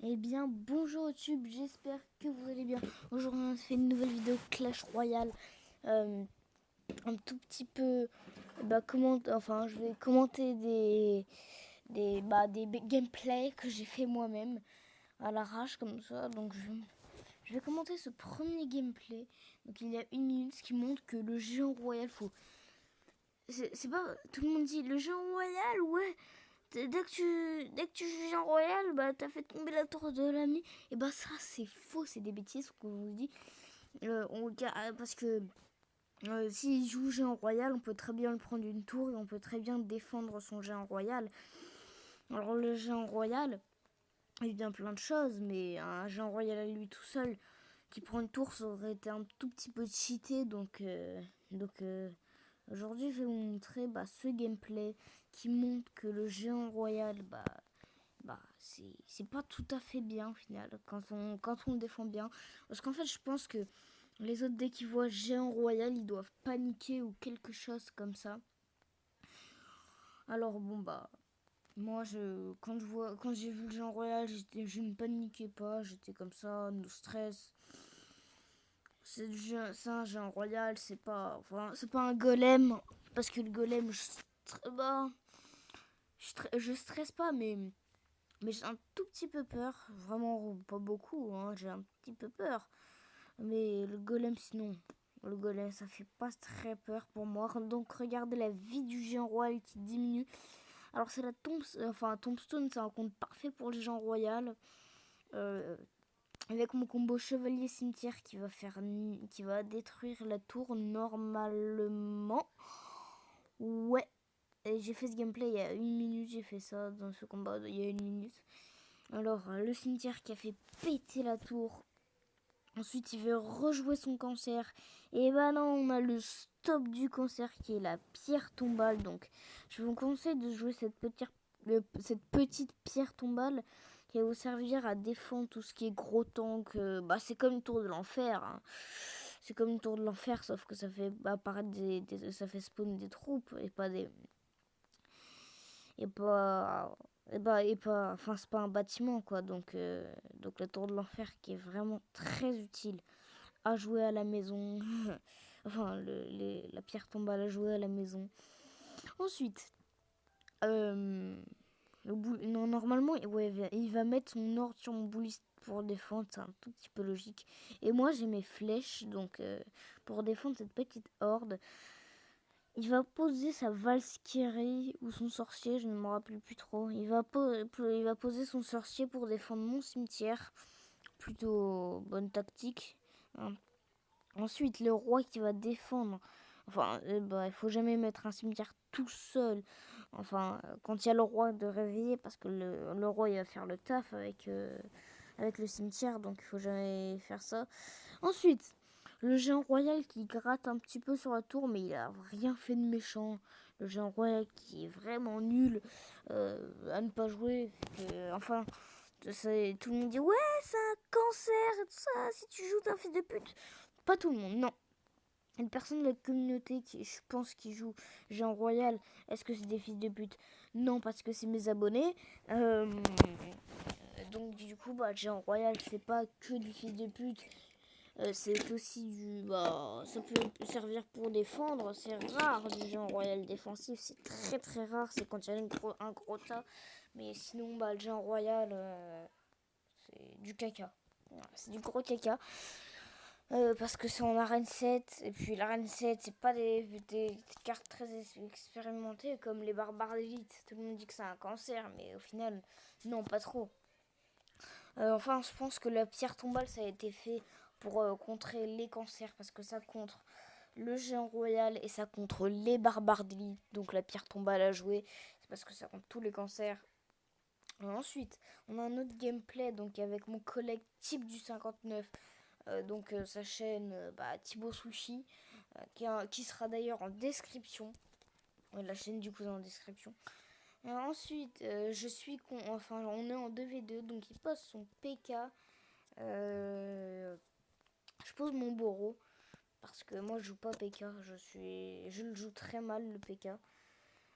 Eh bien, bonjour YouTube, j'espère que vous allez bien. Aujourd'hui, on fait une nouvelle vidéo Clash Royale. Euh, un tout petit peu, je vais commenter des gameplays que j'ai fait moi-même à l'arrache comme ça. Donc, je vais commenter ce premier gameplay. Donc, il y a 1 minute, ce qui montre que le géant royal, c'est pas. Tout le monde dit le géant royal, ouais. Dès que tu joues Jean Royal, bah t'as fait tomber la tour de l'ami. Et bah ça c'est faux, c'est des bêtises ce qu'on vous dit. Parce que s'il joue Géant Royal, on peut très bien le prendre une tour et on peut très bien défendre son Géant Royal. Alors le Géant Royal, il vient plein de choses, mais un Géant Royal à lui tout seul qui prend une tour, ça aurait été un tout petit peu cheaté. Donc aujourd'hui, je vais vous montrer ce gameplay qui montre que le Géant Royal, c'est pas tout à fait bien au final quand on le défend bien. Parce qu'en fait, je pense que les autres, dès qu'ils voient Géant Royal, ils doivent paniquer ou quelque chose comme ça. Alors bon, moi, quand j'ai vu le Géant Royal, je ne paniquais pas, j'étais comme ça, no stress. C'est un Géant Royal, c'est pas un golem. Parce que le golem, je stresse pas, mais j'ai un tout petit peu peur. Vraiment pas beaucoup, hein, j'ai un petit peu peur. Mais le golem, sinon, le golem, ça fait pas très peur pour moi. Donc regardez la vie du géant royal qui diminue. Alors c'est la tombstone, c'est un compte parfait pour le géant royal. Euh, avec mon combo chevalier cimetière qui va détruire la tour normalement. Ouais, et j'ai fait ce gameplay il y a 1 minute, j'ai fait ça dans ce combat il y a 1 minute. Alors, le cimetière qui a fait péter la tour. Ensuite, il veut rejouer son cancer. Et bah non, on a le stop du cancer qui est la pierre tombale. Donc, je vous conseille de jouer cette petite pierre tombale qui va vous servir à défendre tout ce qui est gros tank. C'est comme une tour de l'enfer, hein. C'est comme une tour de l'enfer, sauf que ça fait apparaître ça fait spawn des troupes et pas des. Et pas. Enfin, c'est pas un bâtiment, quoi. Donc la tour de l'enfer qui est vraiment très utile à jouer à la maison. Enfin, la pierre tombale à jouer à la maison. Ensuite, euh, non, normalement, ouais, il va mettre son ordre sur mon bouliste pour défendre, c'est un tout petit peu logique. Et moi, j'ai mes flèches, donc pour défendre cette petite horde, il va poser sa Valkyrie ou son sorcier, je ne me rappelle plus trop. Il va poser son sorcier pour défendre mon cimetière. Plutôt bonne tactique, hein. Ensuite, le roi qui va défendre. Enfin, il faut jamais mettre un cimetière tout seul. Enfin, quand il y a le roi de réveiller, parce que le roi il va faire le taf avec le cimetière, donc il faut jamais faire ça. Ensuite, le géant royal qui gratte un petit peu sur la tour, mais il a rien fait de méchant. Le géant royal qui est vraiment nul à ne pas jouer. Enfin, tout le monde dit ouais, c'est un cancer et tout ça. Si tu joues, t'es un fils de pute. Pas tout le monde, non. Une personne de la communauté qui, je pense, qui joue Géant Royal, est-ce que c'est des fils de pute? Non, parce que c'est mes abonnés. Donc du coup, Géant Royal, c'est pas que du fils de pute. C'est aussi ça peut servir pour défendre. C'est rare du Géant Royal défensif. C'est très très rare. C'est quand il y a un gros tas. Mais sinon, le Géant Royal, c'est du caca. Voilà, c'est du gros caca. Parce que c'est en arène 7 et puis l'arène 7 c'est pas des cartes très expérimentées comme les barbares d'élite. Tout le monde dit que c'est un cancer, mais au final, non, pas trop. Enfin, je pense que la pierre tombale ça a été fait pour contrer les cancers parce que ça contre le géant royal et ça contre les barbares d'élite. Donc la pierre tombale à jouer, c'est parce que ça contre tous les cancers. Ensuite, on a un autre gameplay donc avec mon collègue type du 59. Sa chaîne Thibaut Sushi qui sera d'ailleurs en description. La chaîne du cousin en description. Ensuite, on est en 2v2, donc il pose son PK. Je pose mon Boro parce que moi je joue pas PK, je le joue très mal le PK.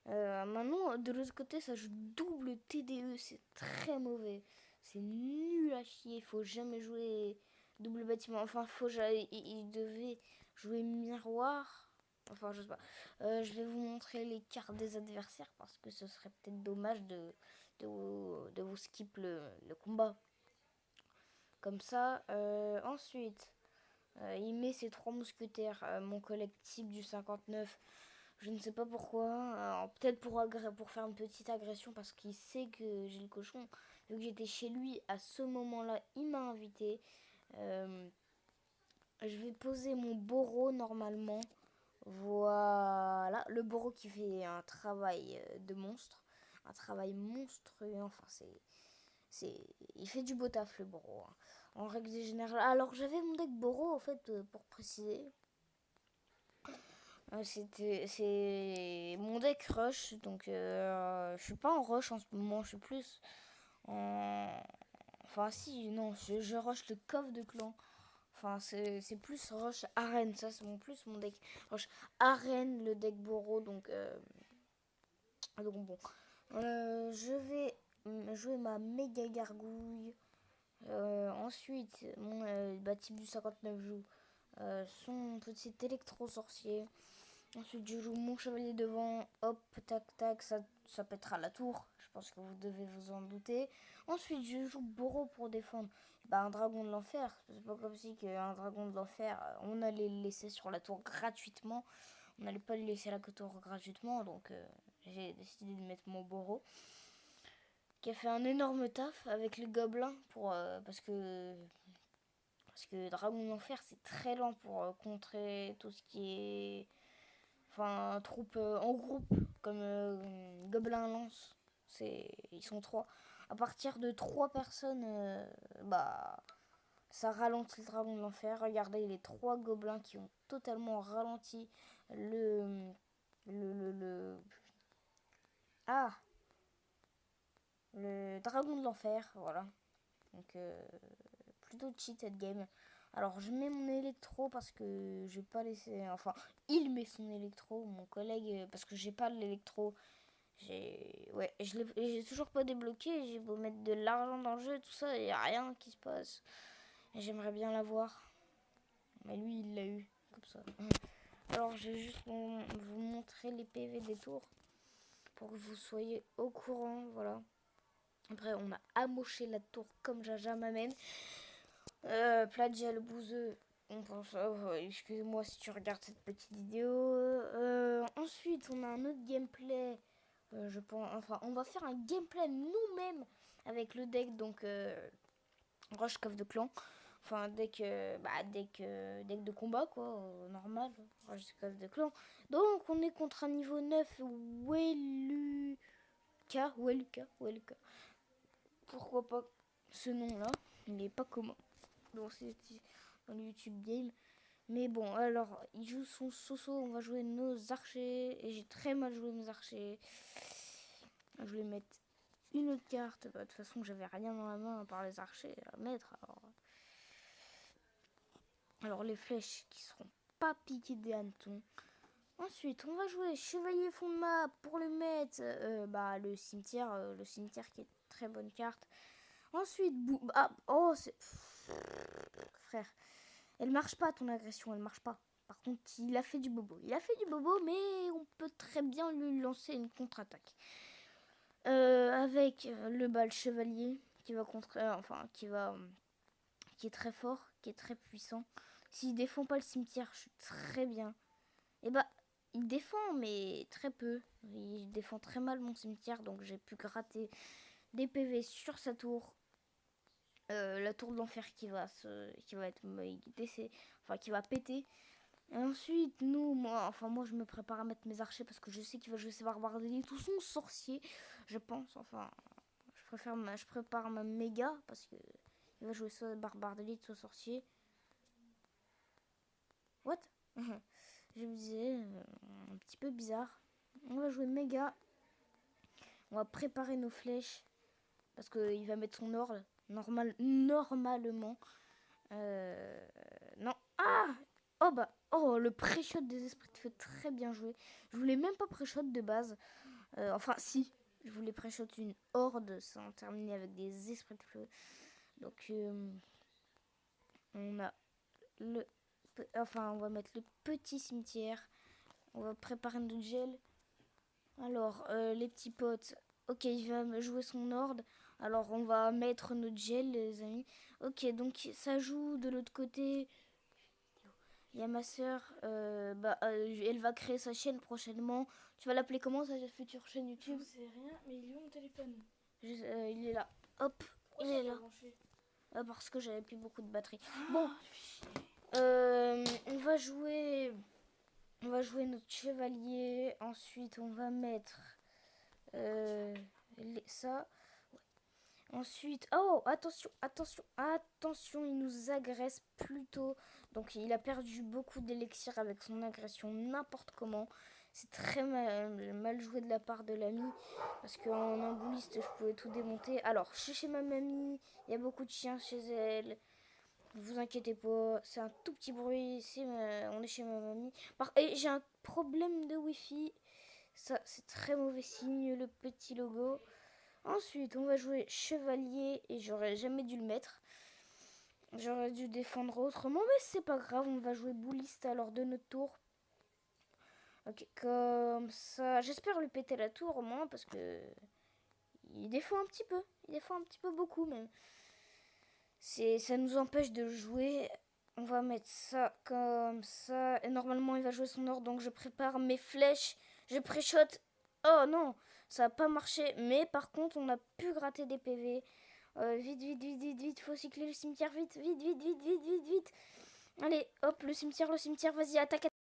Maintenant, de l'autre côté, ça joue double TDE, c'est très mauvais. C'est nul à chier. Faut jamais jouer double bâtiment. Enfin, il devait jouer miroir. Enfin, je sais pas. Je vais vous montrer les cartes des adversaires parce que ce serait peut-être dommage de vous skip le combat. Comme ça. Ensuite, il met ses 3 mousquetaires. Mon collègue type du 59. Je ne sais pas pourquoi. Peut-être pour faire une petite agression parce qu'il sait que j'ai le cochon. Vu que j'étais chez lui à ce moment-là, il m'a invité. Je vais poser mon Boro normalement. Voilà. Le Boro qui fait un travail de monstre. Un travail monstrueux. Enfin, il fait du beau taf le Boro. Hein. En règle générale. Alors j'avais mon deck Boro en fait pour préciser. C'est mon deck rush, donc je suis pas en rush en ce moment, je suis plus en... Enfin si, non, je rush le coffre de clan. Enfin c'est plus rush arène, ça c'est mon deck rush arène, le deck Boro, donc bon. Je vais jouer ma méga gargouille. Ensuite, mon type du 59 joue son petit électro sorcier. Ensuite, je joue mon chevalier devant. Hop, tac, tac, ça pètera la tour. Je pense que vous devez vous en douter. Ensuite, je joue Boro pour défendre. Un dragon de l'enfer. C'est pas comme si qu'un dragon de l'enfer, on allait le laisser sur la tour gratuitement. On n'allait pas le laisser à la tour gratuitement. Donc, j'ai décidé de mettre mon Boro. Qui a fait un énorme taf avec les gobelins. Parce que dragon de l'enfer, c'est très lent pour contrer tout ce qui est... Enfin, troupe en groupe, comme Gobelin Lance. Ils sont 3. À partir de 3 personnes, ça ralentit le dragon de l'enfer. Regardez les 3 gobelins qui ont totalement ralenti le ah, le dragon de l'enfer, voilà. Donc plutôt cheat cette game. Alors je mets mon électro parce que je vais pas laisser... Enfin, il met son électro, mon collègue, parce que j'ai pas l'électro. J'ai toujours pas débloqué. J'ai beau mettre de l'argent dans le jeu, tout ça, il n'y a rien qui se passe. Et j'aimerais bien l'avoir. Mais lui, il l'a eu, comme ça. Alors je vais juste vous montrer les PV des tours. Pour que vous soyez au courant, voilà. Après, on a amoché la tour comme Jaja m'amène. Plagia le bouseux, on pense. Excusez-moi si tu regardes cette petite vidéo. Ensuite, on a un autre gameplay. Je pense. Enfin, on va faire un gameplay nous-mêmes avec le deck donc Rush Coff de Clan. Enfin, deck de combat quoi, normal. Rush Coff de Clan. Donc, on est contre un niveau 9 Weluka. Pourquoi pas ce nom-là? Il n'est pas commun dans le YouTube Game. Mais bon, alors, il joue son Soso, on va jouer nos archers. Et j'ai très mal joué mes archers. Je vais mettre une autre carte. De toute façon, j'avais rien dans la main à part les archers à mettre. Alors les flèches qui seront pas piquées des hannetons. Ensuite, on va jouer chevalier fond de map pour le mettre. Le cimetière qui est une très bonne carte. Ensuite, frère, elle marche pas ton agression, elle marche pas. Par contre, il a fait du bobo. Mais on peut très bien lui lancer une contre-attaque. Avec le bal chevalier qui va qui est très fort, qui est très puissant. S'il défend pas le cimetière, je suis très bien. Il défend, mais très peu. Il défend très mal mon cimetière, donc j'ai pu gratter des PV sur sa tour. La tour de l'enfer qui va qui va péter. Et ensuite, moi, je me prépare à mettre mes archers parce que je sais qu'il va jouer ses barbares d'élite ou son sorcier, je pense. Enfin, je prépare ma méga parce que il va jouer soit barbare d'élite, soit sorcier. What? Je me disais, un petit peu bizarre. On va jouer méga. On va préparer nos flèches parce qu'il va mettre son ordre normalement. Non. Ah! Le pré-shot des esprits de feu, très bien joué. Je voulais même pas pré-shot de base. Si. je voulais pré-shot une horde sans terminer avec des esprits de feu. Donc on a on va mettre le petit cimetière. On va préparer notre gel. Alors, les petits potes. Ok, il va me jouer son horde. Alors, on va mettre notre gel, les amis. Ok, donc ça joue de l'autre côté. Il y a ma soeur. Elle va créer sa chaîne prochainement. Tu vas l'appeler comment, sa future chaîne YouTube? Je sais rien, mais il est où mon téléphone? Il est là. Hop, il est là. Parce que j'avais plus beaucoup de batterie. Bon, on va jouer notre chevalier. Ensuite, on va mettre ça. Ouais. Ensuite, oh, attention, il nous agresse plutôt. Donc, il a perdu beaucoup d'élixir avec son agression n'importe comment. C'est très mal joué de la part de l'ami. Parce qu'en imbouliste, je pouvais tout démonter. Alors, chez ma mamie, il y a beaucoup de chiens chez elle. Ne vous inquiétez pas, c'est un tout petit bruit. On est chez ma mamie. Et j'ai un problème de wifi. Ça, c'est très mauvais signe, le petit logo. Ensuite, on va jouer chevalier. Et j'aurais jamais dû le mettre. J'aurais dû défendre autrement. Mais c'est pas grave, on va jouer bouliste à l'heure de notre tour. Ok, comme ça. J'espère lui péter la tour au moins parce que il défend un petit peu. Il défend un petit peu beaucoup même. Ça nous empêche de jouer. On va mettre ça comme ça. Et normalement, il va jouer son ordre. Donc, je prépare mes flèches. Je pré-shot. Oh non, ça n'a pas marché. Mais par contre, on a pu gratter des PV. Vite. Faut cycler le cimetière. Vite. Allez, hop, le cimetière. Vas-y, attaque.